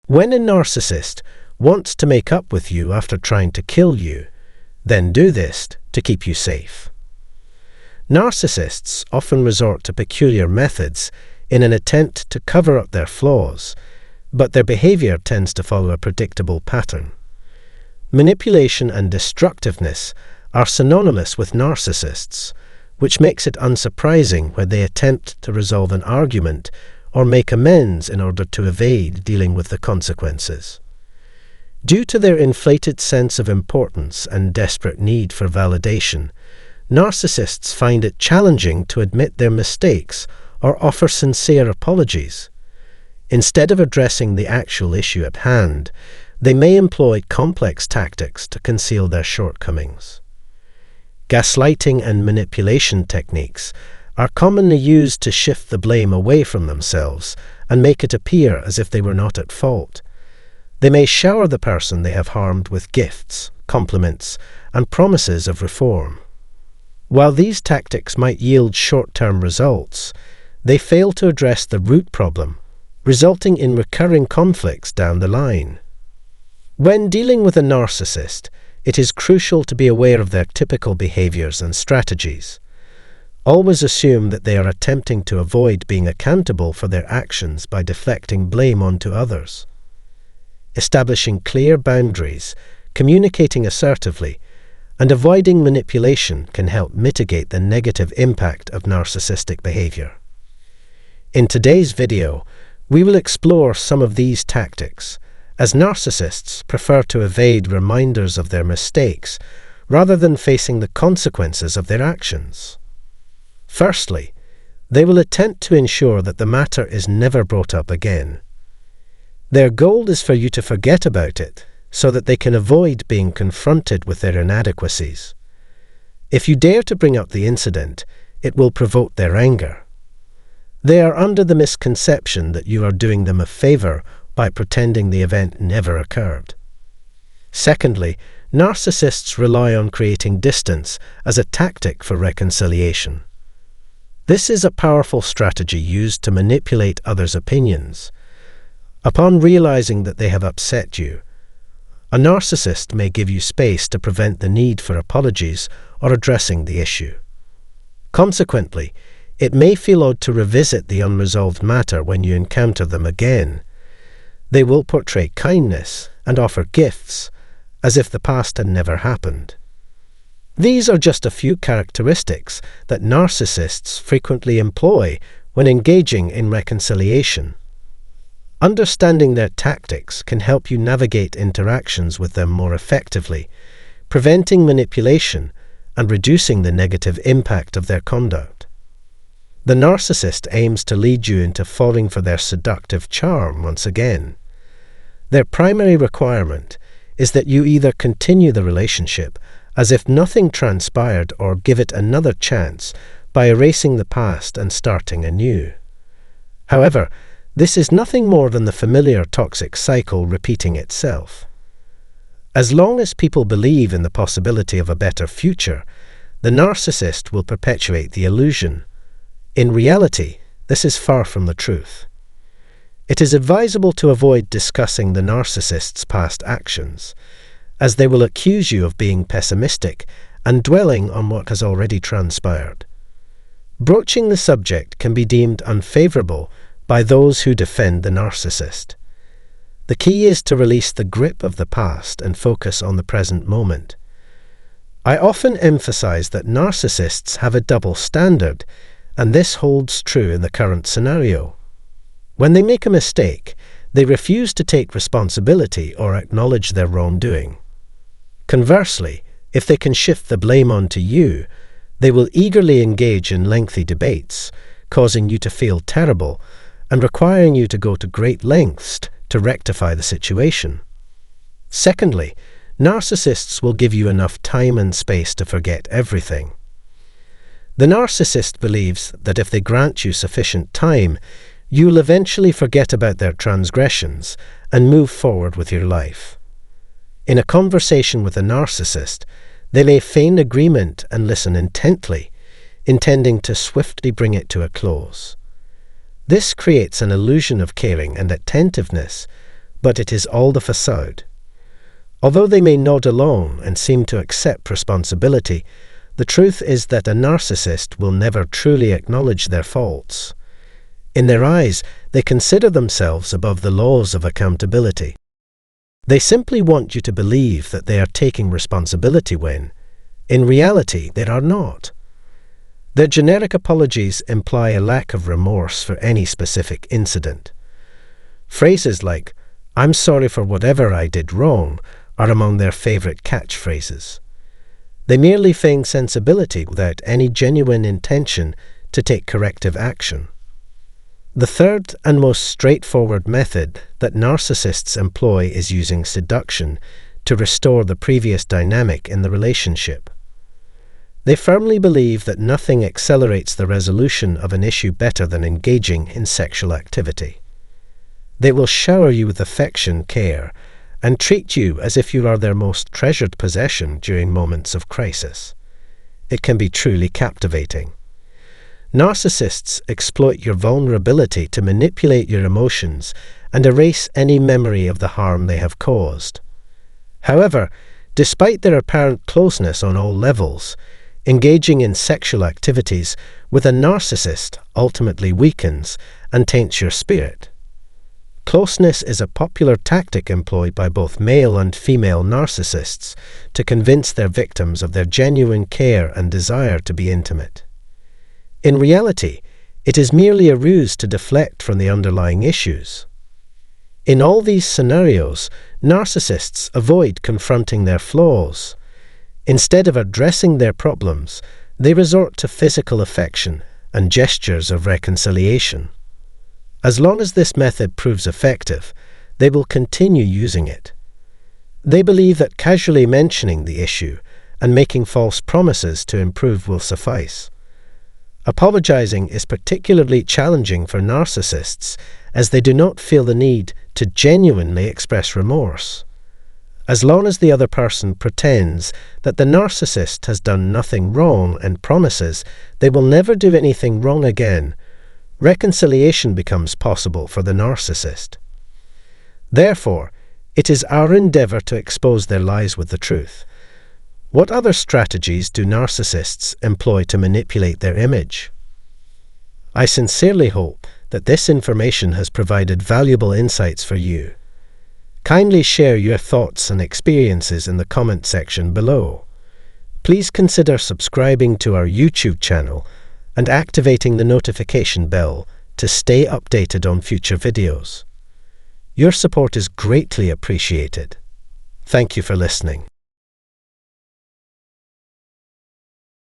When a narcissist wants to make up with you after trying to kill you, then do this to keep you safe. Narcissists often resort to peculiar methods in an attempt to cover up their flaws, but their behavior tends to follow a predictable pattern. Manipulation and destructiveness are synonymous with narcissists, which makes it unsurprising when they attempt to resolve an argument or make amends in order to evade dealing with the consequences. Due to their inflated sense of importance and desperate need for validation, narcissists find it challenging to admit their mistakes or offer sincere apologies. Instead of addressing the actual issue at hand, they may employ complex tactics to conceal their shortcomings. Gaslighting and manipulation techniques are commonly used to shift the blame away from themselves and make it appear as if they were not at fault. They may shower the person they have harmed with gifts, compliments, and promises of reform. While these tactics might yield short-term results, they fail to address the root problem, resulting in recurring conflicts down the line. When dealing with a narcissist, it is crucial to be aware of their typical behaviors and strategies. Always assume that they are attempting to avoid being accountable for their actions by deflecting blame onto others. Establishing clear boundaries, communicating assertively, and avoiding manipulation can help mitigate the negative impact of narcissistic behavior. In today's video, we will explore some of these tactics, as narcissists prefer to evade reminders of their mistakes rather than facing the consequences of their actions. Firstly, they will attempt to ensure that the matter is never brought up again. Their goal is for you to forget about it so that they can avoid being confronted with their inadequacies. If you dare to bring up the incident, it will provoke their anger. They are under the misconception that you are doing them a favor by pretending the event never occurred. Secondly, narcissists rely on creating distance as a tactic for reconciliation. This is a powerful strategy used to manipulate others' opinions. Upon realizing that they have upset you, a narcissist may give you space to prevent the need for apologies or addressing the issue. Consequently, it may feel odd to revisit the unresolved matter when you encounter them again. They will portray kindness and offer gifts, as if the past had never happened. These are just a few characteristics that narcissists frequently employ when engaging in reconciliation. Understanding their tactics can help you navigate interactions with them more effectively, preventing manipulation and reducing the negative impact of their conduct. The narcissist aims to lead you into falling for their seductive charm once again. Their primary requirement is that you either continue the relationship as if nothing transpired or give it another chance by erasing the past and starting anew. However, this is nothing more than the familiar toxic cycle repeating itself. As long as people believe in the possibility of a better future, the narcissist will perpetuate the illusion. In reality, this is far from the truth. It is advisable to avoid discussing the narcissist's past actions, as they will accuse you of being pessimistic and dwelling on what has already transpired. Broaching the subject can be deemed unfavorable by those who defend the narcissist. The key is to release the grip of the past and focus on the present moment. I often emphasize that narcissists have a double standard, and this holds true in the current scenario. When they make a mistake, they refuse to take responsibility or acknowledge their wrongdoing. Conversely, if they can shift the blame onto you, they will eagerly engage in lengthy debates, causing you to feel terrible and requiring you to go to great lengths to rectify the situation. Secondly, narcissists will give you enough time and space to forget everything. The narcissist believes that if they grant you sufficient time, you'll eventually forget about their transgressions and move forward with your life. In a conversation with a narcissist, they may feign agreement and listen intently, intending to swiftly bring it to a close. This creates an illusion of caring and attentiveness, but it is all the facade. Although they may nod along and seem to accept responsibility, the truth is that a narcissist will never truly acknowledge their faults. In their eyes, they consider themselves above the laws of accountability. They simply want you to believe that they are taking responsibility when, in reality, they are not. Their generic apologies imply a lack of remorse for any specific incident. Phrases like, "I'm sorry for whatever I did wrong," are among their favorite catchphrases. They merely feign sensibility without any genuine intention to take corrective action. The third and most straightforward method that narcissists employ is using seduction to restore the previous dynamic in the relationship. They firmly believe that nothing accelerates the resolution of an issue better than engaging in sexual activity. They will shower you with affection, care, and treat you as if you are their most treasured possession during moments of crisis. It can be truly captivating. Narcissists exploit your vulnerability to manipulate your emotions and erase any memory of the harm they have caused. However, despite their apparent closeness on all levels, engaging in sexual activities with a narcissist ultimately weakens and taints your spirit. Closeness is a popular tactic employed by both male and female narcissists to convince their victims of their genuine care and desire to be intimate. In reality, it is merely a ruse to deflect from the underlying issues. In all these scenarios, narcissists avoid confronting their flaws. Instead of addressing their problems, they resort to physical affection and gestures of reconciliation. As long as this method proves effective, they will continue using it. They believe that casually mentioning the issue and making false promises to improve will suffice. Apologizing is particularly challenging for narcissists as they do not feel the need to genuinely express remorse. As long as the other person pretends that the narcissist has done nothing wrong and promises they will never do anything wrong again, reconciliation becomes possible for the narcissist. Therefore, it is our endeavor to expose their lies with the truth. What other strategies do narcissists employ to manipulate their image? I sincerely hope that this information has provided valuable insights for you. Kindly share your thoughts and experiences in the comment section below. Please consider subscribing to our YouTube channel and activating the notification bell to stay updated on future videos. Your support is greatly appreciated. Thank you for listening.